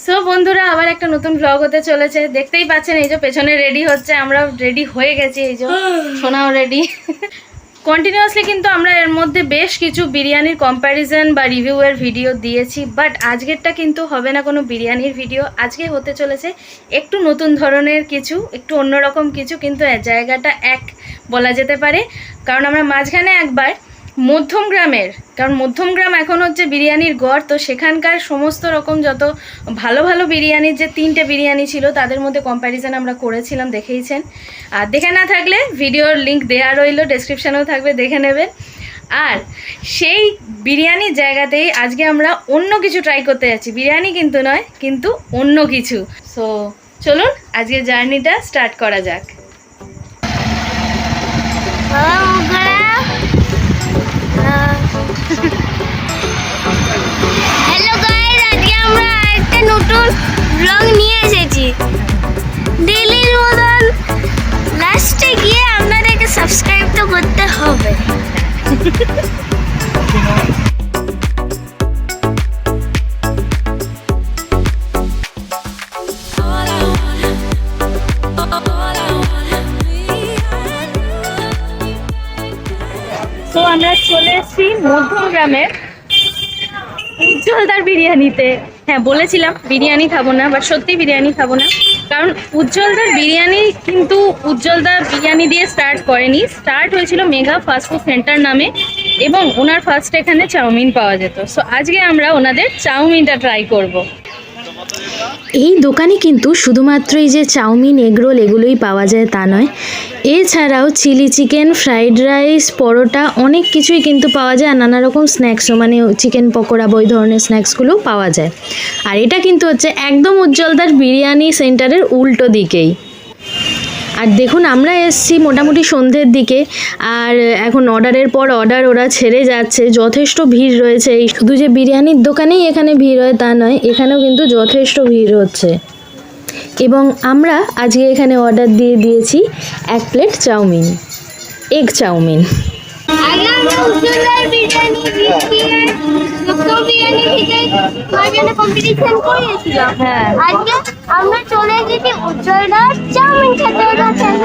So বন্ধুরা আবার একটা নতুন ব্লগ হতে চলেছে। দেখতেই পাচ্ছেন এই যে পেছনে রেডি হচ্ছে, আমরা রেডি হয়ে গেছি, এই যে সোনাও রেডি। কন্টিনিউয়াসলি কিন্তু আমরা এর মধ্যে বেশ কিছু বিরিয়ানির কম্প্যারিজন বা রিভিউয়ের ভিডিও দিয়েছি, বাট আজকেরটা কিন্তু হবে না কোনো বিরিয়ানির ভিডিও। আজকে হতে চলেছে একটু নতুন ধরনের কিছু, একটু অন্যরকম কিছু, কিন্তু জায়গাটা এক বলা যেতে পারে। কারণ আমরা মাঝখানে একবার মধ্যমগ্রামের, কারণ মধ্যমগ্রাম এখন হচ্ছে বিরিয়ানির গড়, তো সেখানকার সমস্ত রকম যত ভালো ভালো বিরিয়ানির যে 3টে বিরিয়ানি ছিল তাদের মধ্যে কম্প্যারিজন আমরা করেছিলাম, দেখেইছেন। আর দেখে না থাকলে ভিডিওর লিঙ্ক দেওয়া রইল, ডেসক্রিপশানেও থাকবে, দেখে নেবেন। আর সেই বিরিয়ানির জায়গাতেই আজকে আমরা অন্য কিছু ট্রাই করতে যাচ্ছি, বিরিয়ানি কিন্তু নয়, কিন্তু অন্য কিছু। সো চলুন আজকে জার্নিটা স্টার্ট করা যাক। হ্যালো গাইস, আজকে আমরা একটা নতুন ব্লগ নিয়ে এসেছি। ডেইলির মতন লাস্টে গিয়ে আপনাদেরকে সাবস্ক্রাইব তো করতে হবে। তো আমরা চলে এসেছি মধ্যমগ্রামের উজ্জ্বলদার বিরিয়ানিতে। হ্যাঁ, বলেছিলাম বিরিয়ানি খাবো না, বাট সত্যি বিরিয়ানি খাবো না, কারণ উজ্জ্বলদার বিরিয়ানি কিন্তু উজ্জ্বলদার বিরিয়ানি দিয়ে স্টার্ট করেনি, স্টার্ট হয়েছিল মেগা ফাস্টফুড সেন্টার নামে, এবং ওনার ফার্স্ট এখানে চাউমিন পাওয়া যেত। সো আজকে আমরা ওনাদের চাউমিনটা ট্রাই করব। এই দোকানে কিন্তু শুধুমাত্র এই যে চাউমিন, এগরোল এগুলোই পাওয়া যায় তা নয়, এছাড়াও চিলি চিকেন, ফ্রাইড রাইস, পরোটা অনেক কিছুই কিন্তু পাওয়া যায়, আর নানা রকম স্ন্যাক্সও, মানে চিকেন পকোড়া বা ওই ধরনের স্ন্যাক্সগুলোও পাওয়া যায়। আর এটা কিন্তু হচ্ছে একদম উজ্জ্বলদার বিরিয়ানি সেন্টারের উল্টো দিকেই। আর দেখুন আমরা এসছি মোটামুটি সন্ধ্যের দিকে, আর এখন অর্ডারের পর অর্ডার ওরা ছেড়ে যাচ্ছে, যথেষ্ট ভিড় রয়েছে। এই শুধু যে বিরিয়ানির দোকানেই এখানে ভিড় হয় তা নয়, এখানেও কিন্তু যথেষ্ট ভিড় হচ্ছে। এবং আমরা আজকে এখানে অর্ডার দিয়ে দিয়েছি 1 প্লেট চাউমিন, এগ চাউমিন। আগে আমরা উজ্জ্বলদার বিরিয়ানি কম্পিটিশন করেছিলাম। হ্যাঁ, আজকে আমরা চলে এসেছি উজ্জ্বলদার চাউমিন খেতে গেছেন।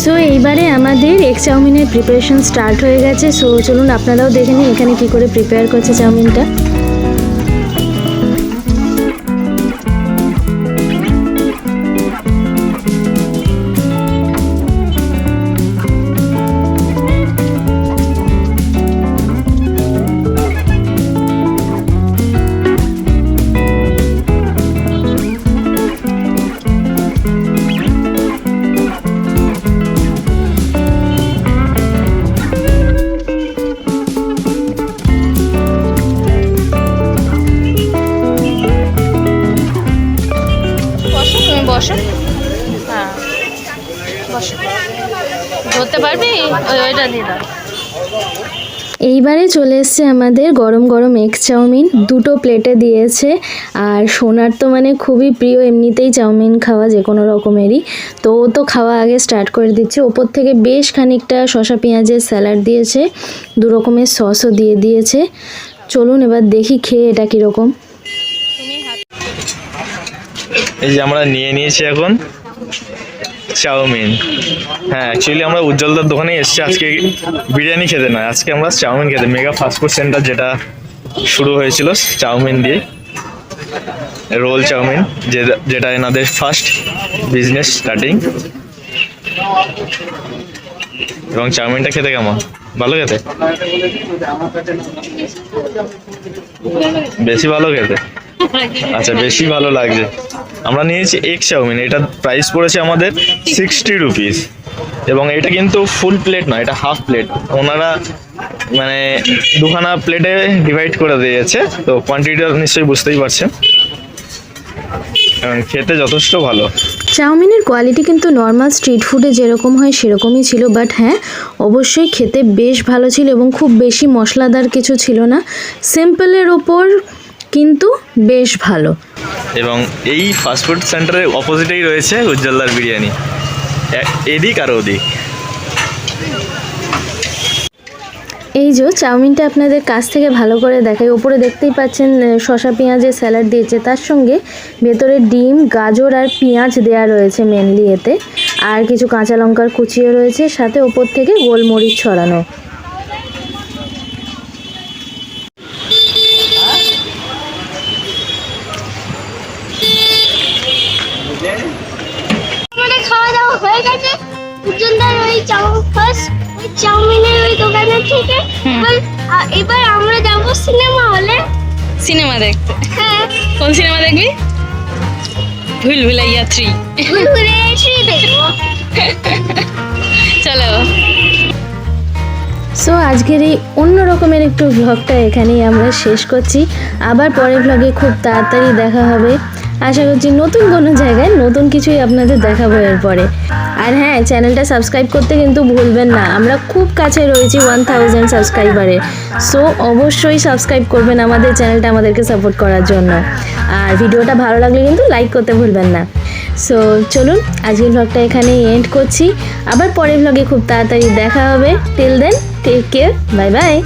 সো এইবারে আমাদের এগ চাউমিনের প্রিপারেশন স্টার্ট হয়ে গেছে। সো চলুন আপনারাও দেখে নিন এখানে কি করে প্রিপেয়ার করছে চাউমিনটা। বসো, হ্যাঁ বসো, ধরতে পারবি, ওইটা দিয়ে দাও। এইবারে চলে এসছে আমাদের গরম গরম এগ চাউমিন, 2টো প্লেটে দিয়েছে। আর সোনার তো মানে খুবই প্রিয় এমনিতেই চাউমিন খাওয়া যে কোনো রকমেরই, তো ও তো খাওয়া আগে স্টার্ট করে দিচ্ছে। ওপর থেকে বেশ খানিকটা শসা পেঁয়াজের স্যালাড দিয়েছে, 2 রকমের সসও দিয়ে দিয়েছে। চলুন এবার দেখি খেয়ে এটা কীরকম। এই যে আমরা নিয়ে নিয়েছি এখন চাউমিন। হ্যাঁ, অ্যাকচুয়ালি আমরা উজ্জ্বলদার দোকানে এসেছি আজকে বিরিয়ানি খেতে নয়, আজকে আমরা চাউমিন খেতে। মেগা ফাস্টফুড সেন্টার যেটা শুরু হয়েছিল চাউমিন দিয়ে, রোল চাউমিন, যেটা এনাদের ফার্স্ট বিজনেস স্টার্টিং। এবং চাউমিনটা খেতে কেমন? ভালো খেতে? বেশি ভালো খেতে? আচ্ছা, বেশি ভালো লাগছে। আমরা নিয়েছি এগ চাউমিন, এটা প্রাইস পড়েছে আমাদের 60 রুপিস, এবং এটা কিন্তু ফুল প্লেট নয়, এটা হাফ প্লেট। ওনারা মানে 2খানা প্লেটে ডিভাইড করে দিয়েছে, তো কোয়ান্টিটিটা নিশ্চয়ই বুঝতেই পারছেন। খেতে যথেষ্ট ভালো। চাউমিনের কোয়ালিটি কিন্তু নর্মাল স্ট্রিট ফুডে যেরকম হয় সেরকমই ছিল, বাট হ্যাঁ অবশ্যই খেতে বেশ ভালো ছিল, এবং খুব বেশি মশলাদার কিছু ছিল না, সিম্পলের ওপর কিন্তু বেশ ভালো। এবং এই ফাস্টফুড সেন্টারের অপোজিটেই রয়েছে উজ্জ্বলদার বিরিয়ানি, এদিক আর ওদিক। এই যে চাউমিনটা আপনাদের কাছ থেকে ভালো করে দেখাই। ওপরে দেখতেই পাচ্ছেন শসা পেঁয়াজের স্যালাড দিয়েছে, তার সঙ্গে ভেতরে ডিম, গাজর আর পেঁয়াজ দেয়া রয়েছে মেনলি এতে, আর কিছু কাঁচা লঙ্কার কুচিও রয়েছে, সাথে ওপর থেকে গোলমরিচ ছড়ানো। আমাদের খাওয়া দাওয়া হয়ে গেছে। উজ্জ্বলদার ওই চাউমিনের ওই দোকানের থেকে এবার আমরা যাবো সিনেমা হলে। সিনেমা দেখতে? হ্যাঁ। কোন সিনেমা দেখবি? ভুল ভুলাইয়া 3। ঘুরে এসে দেখবো। চলো। সো আজকের এই অন্য রকমের একটু ভ্লগটা এখানেই আমরা শেষ করছি। আবার পরের ভ্লগে খুব তাড়াতাড়ি দেখা হবে। আশা করছি নতুন কোনো জায়গায় নতুন কিছুই আপনাদের দেখাবো এরপরে। আর হ্যাঁ, চ্যানেলটা সাবস্ক্রাইব করতে কিন্তু ভুলবেন না, আমরা খুব কাছে রয়েছি 1000 সাবস্ক্রাইবারে। সো অবশ্যই সাবস্ক্রাইব করবেন আমাদের চ্যানেলটা আমাদেরকে সাপোর্ট করার জন্য। আর ভিডিওটা ভালো লাগলে কিন্তু লাইক করতে ভুলবেন না। সো চলুন আজকের ভ্লগটা এখানেই এন্ড করছি। আবার পরের ভ্লগে খুব তাড়াতাড়ি দেখা হবে। Till then take care, bye by.